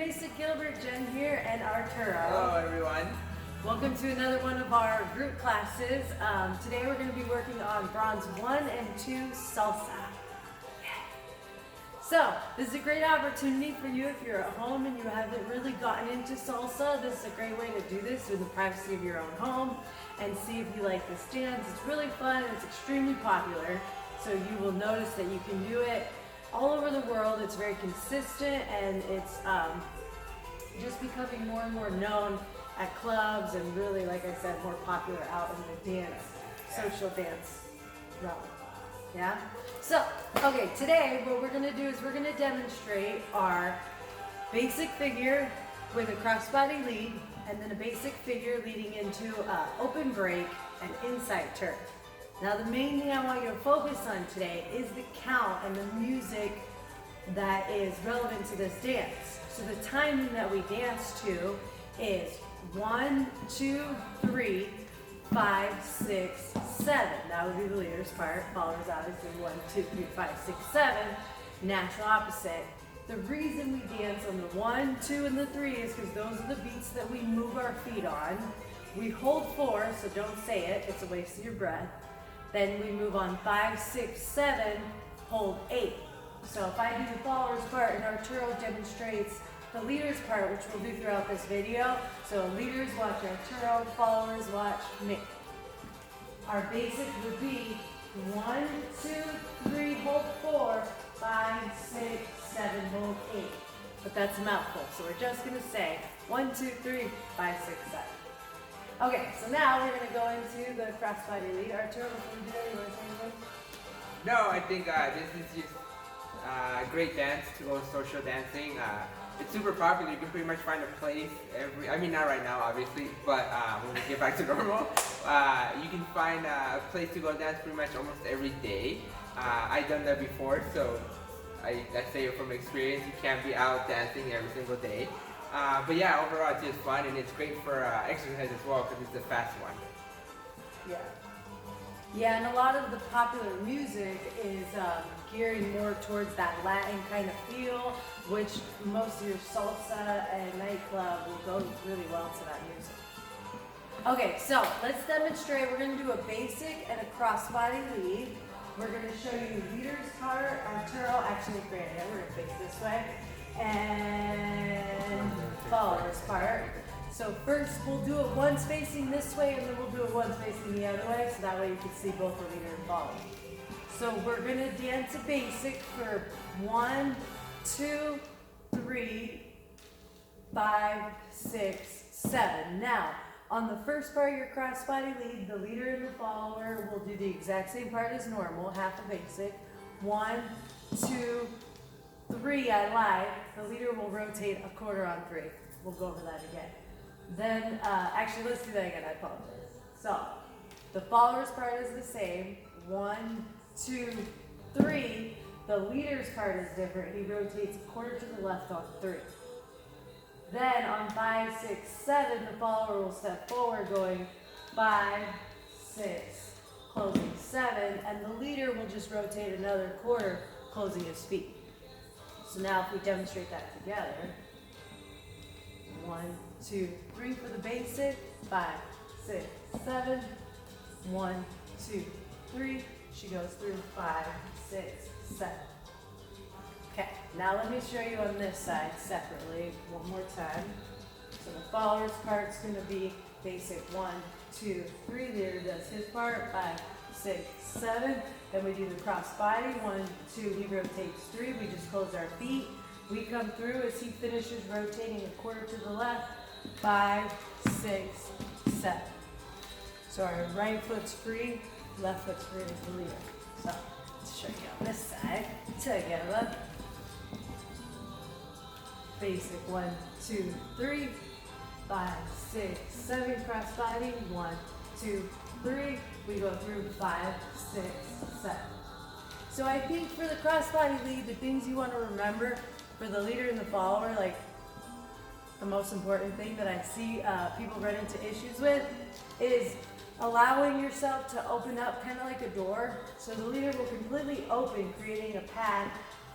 Basic Gilbert, Jen here, and Arturo. Hello everyone. Welcome to another one of our group classes. Today we're going to be working on bronze 1 and 2 salsa. So, this is a great opportunity for you if you're at home and you haven't really gotten into salsa. This is a great way to do this in the privacy of your own home and see if you like this dance. It's really fun and it's extremely popular. So you will notice that you can do it all over the world. It's very consistent and it's just becoming more and more known at clubs and really, like I said, more popular out in the dance, social dance realm. Yeah? So, okay, today what we're going to do is we're going to demonstrate our basic figure with a crossbody lead and then a basic figure leading into open break and inside turn. Now the main thing I want you to focus on today is the count and the music that is relevant to this dance. So the timing that we dance to is 1, 2, 3, 5, 6, 7. That would be the leader's part. Followers obviously 1, 2, 3, 5, 6, 7. Natural opposite. The reason we dance on the 1, 2, and the 3 is because those are the beats that we move our feet on. We hold 4, so don't say it. It's a waste of your breath. Then we move on 5, 6, 7, hold 8. So if I do the follower's part and Arturo demonstrates the leader's part, which we'll do throughout this video. So leaders watch Arturo, followers watch me. Our basic would be 1, 2, 3, hold 4, 5, 6, 7, hold 8. But that's a mouthful, so we're just gonna say 1, 2, 3, 5, 6, 7. Okay, so now we're going to go into the crossbody lead. Arturo, before we do that, you want to say anything? No, I think this is just a great dance to go social dancing. It's super popular. You can pretty much find a place not right now obviously, but when we get back to normal, you can find a place to go dance pretty much almost every day. I've done that before, so I say from experience, you can't be out dancing every single day. But yeah, overall it's just fun and it's great for exercise as well because it's a fast one. Yeah. Yeah, and a lot of the popular music is gearing more towards that Latin kind of feel, which most of your salsa and nightclub will go really well to that music. Okay, so let's demonstrate. We're going to do a basic and a crossbody lead. We're going to show you leader's part, Arturo, actually Granny, we're going to face this way. And follower's part. So first we'll do it once facing this way and then we'll do it once facing the other way so that way you can see both the leader and follower. So we're going to dance a basic for 1, 2, 3, 5, 6, 7. Now on the first part of your crossbody lead, the leader and the follower will do the exact same part as normal, half a basic. 1, 2, 3, I lied. The leader will rotate a quarter on 3. We'll go over that again. Then, actually, let's do that again. I apologize. So, the follower's part is the same. 1, 2, 3. The leader's part is different. He rotates a quarter to the left on 3. Then, on 5, 6, 7, the follower will step forward going 5, 6, closing 7, and the leader will just rotate another quarter, closing his feet. So now if we demonstrate that together, 1, 2, 3 for the basic, 5, 6, 7, 1, 2, 3, she goes through 5, 6, 7. Okay, now let me show you on this side separately one more time. So the follower's part's going to be basic 1, 2, 3, leader does his part, 5, 6, 7. Then we do the cross body, 1, 2, he rotates 3, we just close our feet. We come through as he finishes rotating a quarter to the left, 5, 6, 7. So our right foot's free, left foot's free as the leader. So let's show you on this side, together. Basic 1, 2, 3, 5, 6, 7, cross body, 1, 2, 3, we go through 5, 6, 7. So I think for the crossbody lead, the things you want to remember for the leader and the follower, like the most important thing that I see people run into issues with is allowing yourself to open up kind of like a door. So the leader will completely open, creating a path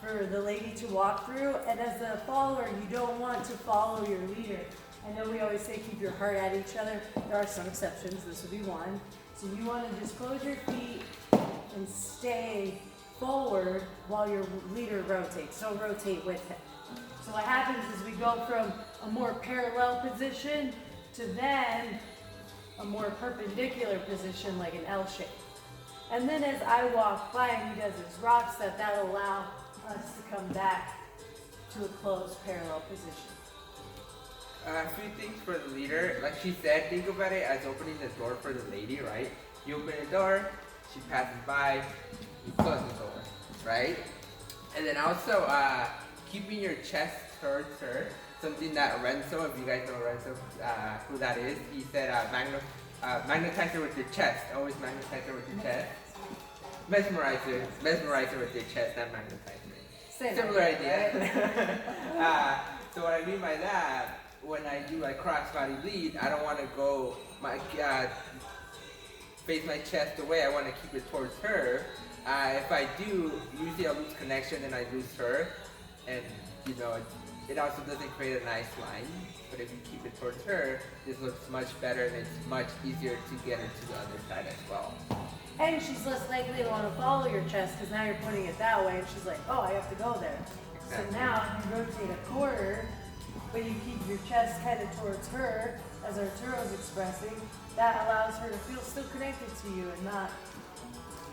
for the lady to walk through. And as the follower, you don't want to follow your leader. I know we always say keep your heart at each other. There are some exceptions. This would be one. So you want to just close your feet and stay forward while your leader rotates. Don't rotate with him. So what happens is we go from a more parallel position to then a more perpendicular position like an L shape. And then as I walk by and he does his rock step, that'll allow us to come back to a closed parallel position. A few things for the leader. Like she said, think about it as opening the door for the lady, right? You open the door, she passes by, you close the door, right? And then also keeping your chest towards her. Something that Renzo, if you guys know Renzo, who that is, he said magnetize her with your chest. Always magnetize her with your chest. Mesmerize her with your chest, not magnetize her. Similar idea. Right? So what I mean by that, when I do like crossbody lead, I don't want to go face my chest away. I want to keep it towards her. If I do, usually I'll lose connection and I lose her, and you know, it also doesn't create a nice line. But if you keep it towards her, this looks much better and it's much easier to get her to the other side as well. And she's less likely to want to follow your chest because now you're pointing it that way and she's like, oh, I have to go there. Exactly. So now if you rotate a quarter, but you keep your chest headed towards her, as Arturo's expressing, that allows her to feel still connected to you and not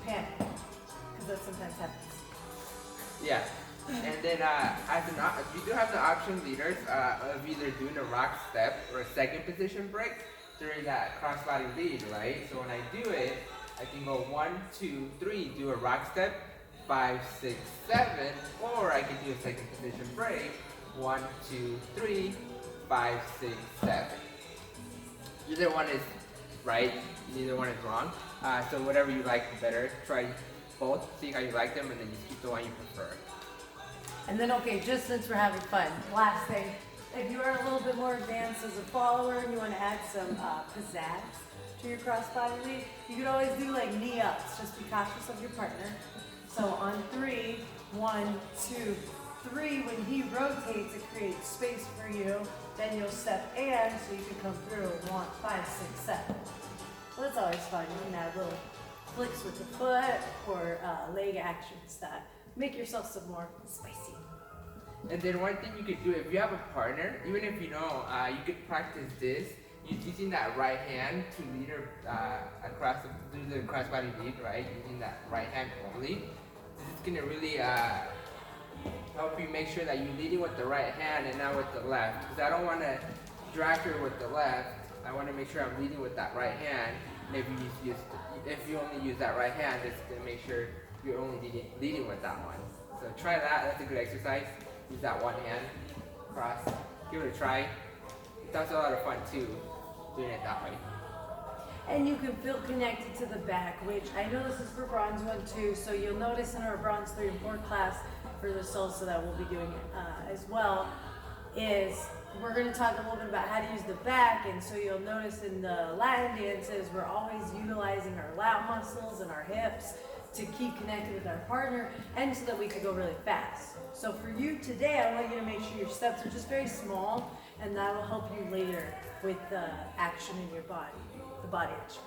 panic, because that sometimes happens. Yeah. And then you do have the option, leaders, of either doing a rock step or a second position break during that crossbody lead, right? So when I do it, I can go 1, 2, 3, do a rock step, 5, 6, 7, or I can do a second position break, 1, 2, 3, 5, 6, 7. Either one is right, neither one is wrong. So whatever you like better, try both, see how you like them, and then just keep the one you prefer. And then, okay, just since we're having fun, last thing, if you are a little bit more advanced as a follower and you want to add some pizzazz to your crossbody lead, you could always do like knee ups. Just be cautious of your partner. So on 3, 1, 2, 3, when he rotates, it creates space for you. Then you'll step in so you can come through. 1, 5, 6, 7. Well, that's always fun. You can add little flicks with the foot or leg actions that make yourself some more spicy. And then one thing you could do, if you have a partner, even if you know, you could practice this, using that right hand to lead her across the crossbody lead, right? Using that right hand only. This is gonna really help you make sure that you're leading with the right hand and not with the left. Because I don't want to drag her with the left. I want to make sure I'm leading with that right hand. And if you only use that right hand, it's gonna make sure you're only leading with that one. So try that. That's a good exercise. Use that one hand, cross, give it a try. That's a lot of fun too, doing it that way. And you can feel connected to the back, which I know this is for bronze 1 too, so you'll notice in our bronze 3 and 4 class for the salsa that we'll be doing as well, is we're going to talk a little bit about how to use the back. And so you'll notice in the Latin dances, we're always utilizing our lat muscles and our hips to keep connected with our partner and so that we can go really fast. So for you today, I want you to make sure your steps are just very small, and that will help you later with the action in your body, the body action.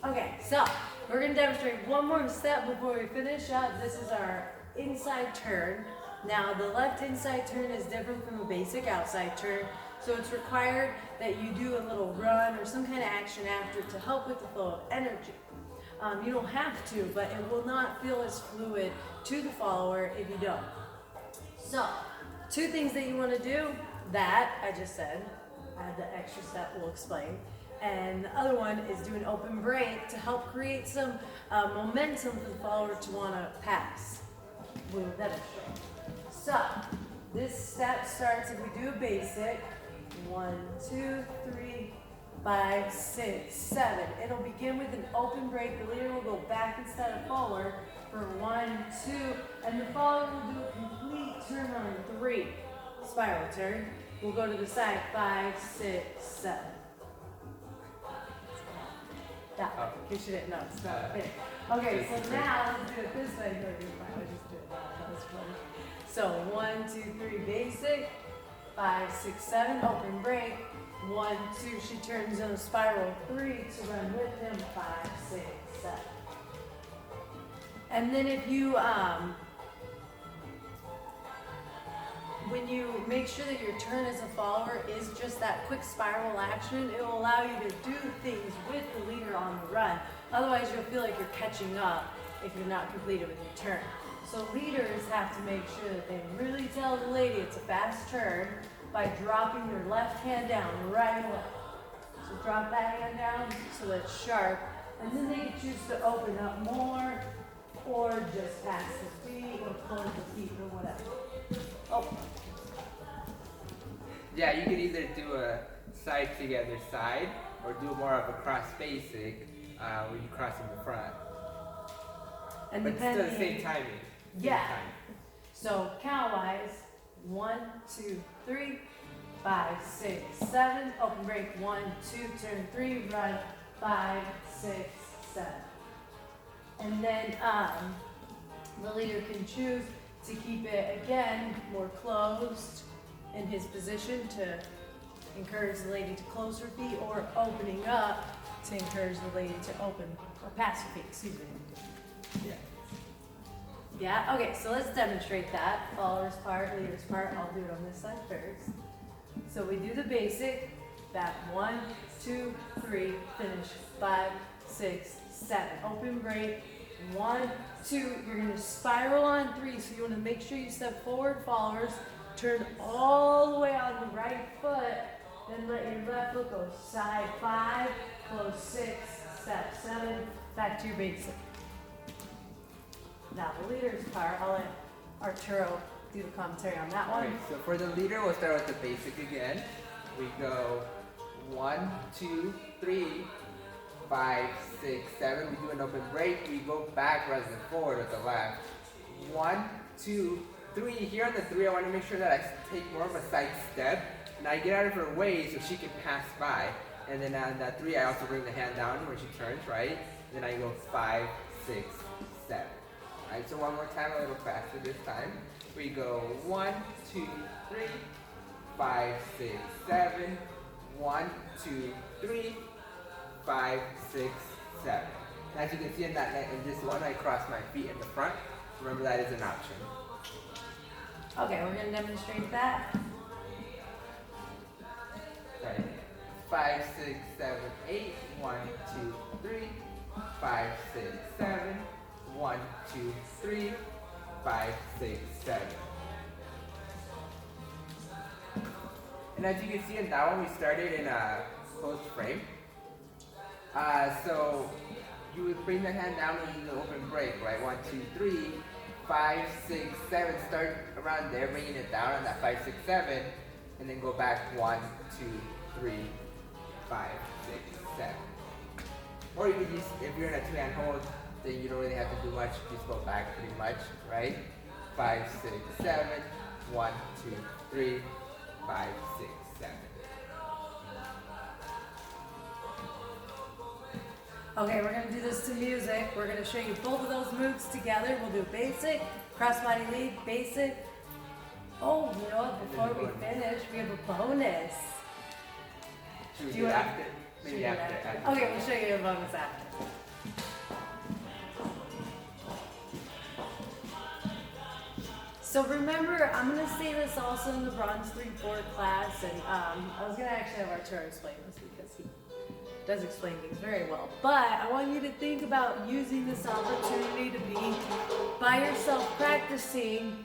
Okay, so we're gonna demonstrate one more step before we finish up. This is our inside turn. Now the left inside turn is different from the basic outside turn, so it's required that you do a little run or some kind of action after to help with the flow of energy. You don't have to, but it will not feel as fluid to the follower if you don't. So, 2 things that you want to do, that I just said, add the extra step we'll explain. And the other one is do an open break to help create some momentum for the follower to want to pass. We'll demonstrate. So, this step starts, if we do a basic, 1, 2, 3, 5, 6, 7. It'll begin with an open break. The leader will go back instead of forward for 1, 2, and the follower will do a complete turn on 3. Spiral turn. We'll go to the side, 5, 6, 7. That way, in case you didn't know, it's not a thing. Okay, so now let's do it this way. No, you're fine. I'll just do it that was funny. So 1, 2, 3, basic. 5, 6, 7, open break. 1, 2, she turns in a spiral. 3 to run with him. 5, 6, 7. And then if you, when you make sure that your turn as a follower is just that quick spiral action, it will allow you to do things with the leader on the run. Otherwise, you'll feel like you're catching up if you're not completed with your turn. So leaders have to make sure that they really tell the lady it's a fast turn by dropping their left hand down right away. So drop that hand down so that it's sharp, and then they can choose to open up more or just pass the feet or close the feet or whatever. Oh. Yeah, you could either do a side together side or do more of a cross basic where you cross in the front. And but still the same timing. Yeah. So count wise, 1, 2, 3, 5, 6, 7. Open break 1, 2, turn 3, run 5, 6, 7. And then the leader can choose to keep it again more closed in his position to encourage the lady to close her feet, or opening up to encourage the lady to open or pass her feet. Excuse me. Yeah. Yeah, okay, so let's demonstrate that. Follower's part, leader's part. I'll do it on this side first. So we do the basic, back 1, 2, 3, finish 5, 6, 7. Open break, 1, 2. You're gonna spiral on 3, so you wanna make sure you step forward, followers, turn all the way on the right foot, then let your left foot go side 5, close 6, step 7, back to your basic. Now the leader's part, I'll let Arturo do the commentary on that one. Okay, so for the leader, we'll start with the basic again. We go 1, 2, 3, 5, 6, 7. We do an open break. We go back rather than forward with the left. 1, 2, 3. Here on the 3, I want to make sure that I take more of a side step. And I get out of her way so she can pass by. And then on that 3, I also bring the hand down when she turns, right? And then I go 5, 6, 7. Alright, so one more time, a little faster this time. We go 1, 2, 3, 5, 6, 7. 1, 2, 3, 5, 6, 7. And as you can see in this one, I cross my feet in the front. Remember, that is an option. Okay, we're gonna demonstrate that. Right. 5, 6, 7, 8. 1, 2, 3, 5, 6, 7. 1, 2, 3, 5, 6, 7. And as you can see in that one, we started in a closed frame. So you would bring the hand down when you do the open break, right? 1, 2, 3, 5, 6, 7. Start around there, bringing it down on that 5, 6, 7, and then go back 1, 2, 3, 5, 6, 7. Or you could use, if you're in a two-hand hold, then you don't really have to do much. You just go back pretty much, right? 5, 6, 7. 1, 2, 3, 5, 6, 7. Okay, we're gonna do this to music. We're gonna show you both of those moves together. We'll do basic, crossbody lead, basic. Oh, you know what? Before we finish, we have a bonus. Should we Do do you it want- after? Should we Maybe do it after. Okay, we'll show you a bonus after. So remember, I'm going to say this also in the Bronze 3-4 class, and I was going to actually have Arturo explain this because he does explain things very well. But I want you to think about using this opportunity to be by yourself practicing,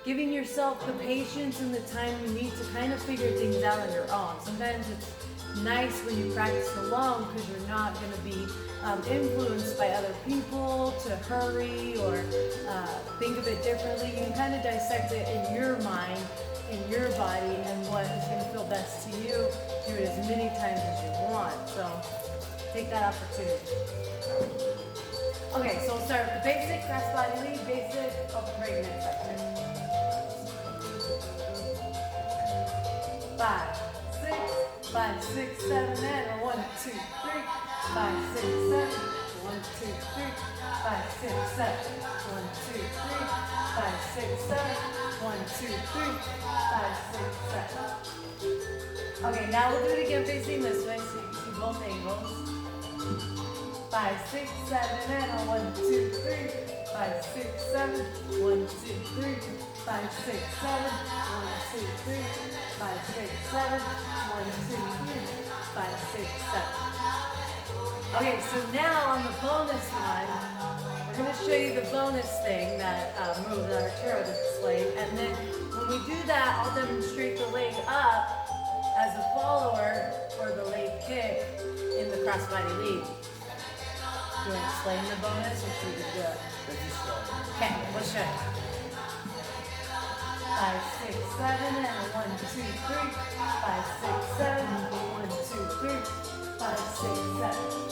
giving yourself the patience and the time you need to kind of figure things out on your own. Sometimes it's nice when you practice alone because you're not going to be influenced by other people to hurry or think of it differently. You can kind of dissect it in your mind, in your body, and what is going to feel best to you. Do it as many times as you want. So take that opportunity. Okay, so we'll start with the basic, crossbody lead, basic, open break, mid section. 5, 6, 5, 6, 7, and 1, 2, 3, 5, 6, 7. 1, 2, 3, 5, 6, 7. 1, 2, 3, 5, 6, 7. 1, 2, 3, 5, 6, 7. Okay, now we'll do it again facing this way so you can see both angles. 5, 6, 7, and a 1, 2, 3. 5, 6, 7. 1, 2, 3. 5, 6, 7. 1, 2, 3. 5, 6, 7. 1, 2, 3. 5, 6, 7. Okay, so now on the bonus one, we're going to show you the bonus thing that move that Arturo displayed. And then when we do that, I'll demonstrate the leg up as a follower or the leg kick in the crossbody lead. Do you want to explain the bonus or should we do it? Okay, we'll show you. 5, 6, 7, and a 1, 2, 3. 5, 6, 7, 1, 2, 3. 5, 6, 7.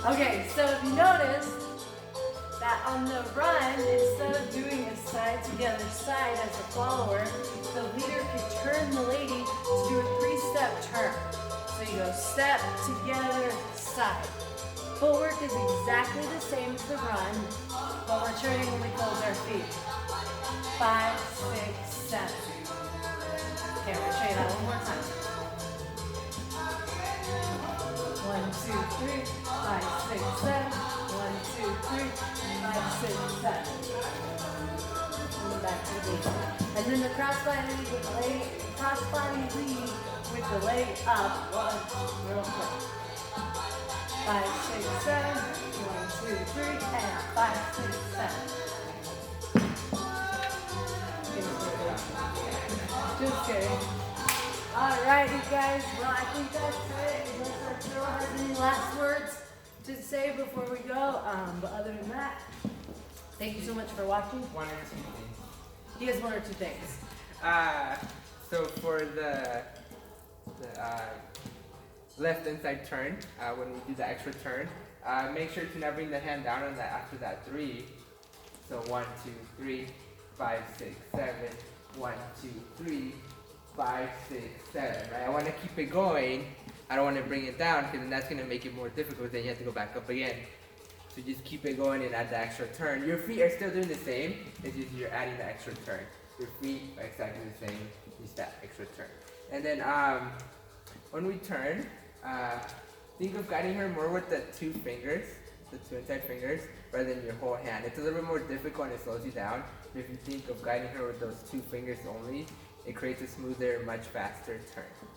Okay, so if you notice that on the run, instead of doing a side to the other side as a follower, the leader could turn the lady to do a 3-step turn. So you go step, together, side. Footwork is exactly the same as the run, but we're turning when we close our feet. 5, 6, 7. Okay, I'm going to show you that one more time. 1, 2, 3, 5, 6, 7. 1, 2, 3, 5, 6, 7. And back to the lead. And then the crossbody lead with the leg, with the leg up. One, real quick. 5, 6, 7. 1, 2, 3, and 5, 6, 7. Just kidding. Alrighty guys, well I think that's it. Unless Arturo has any last words to say before we go. But other than that, thank you so much for watching. One or two things. He has one or two things. So for the left inside turn, when we do the extra turn, make sure to not bring the hand down on that after that 3. So 1, 2, 3, 5, 6, 7. 1, 2, 3, 5, 6, 7. Right? I want to keep it going. I don't want to bring it down because then that's going to make it more difficult. Then you have to go back up again. So just keep it going and add the extra turn. Your feet are still doing the same. It's just you're adding the extra turn. Your feet are exactly the same. Just that extra turn. And then when we turn, think of guiding her more with the 2 fingers, the 2 inside fingers, rather than your whole hand. It's a little bit more difficult and it slows you down. But if you think of guiding her with those 2 fingers only, it creates a smoother, much faster turn.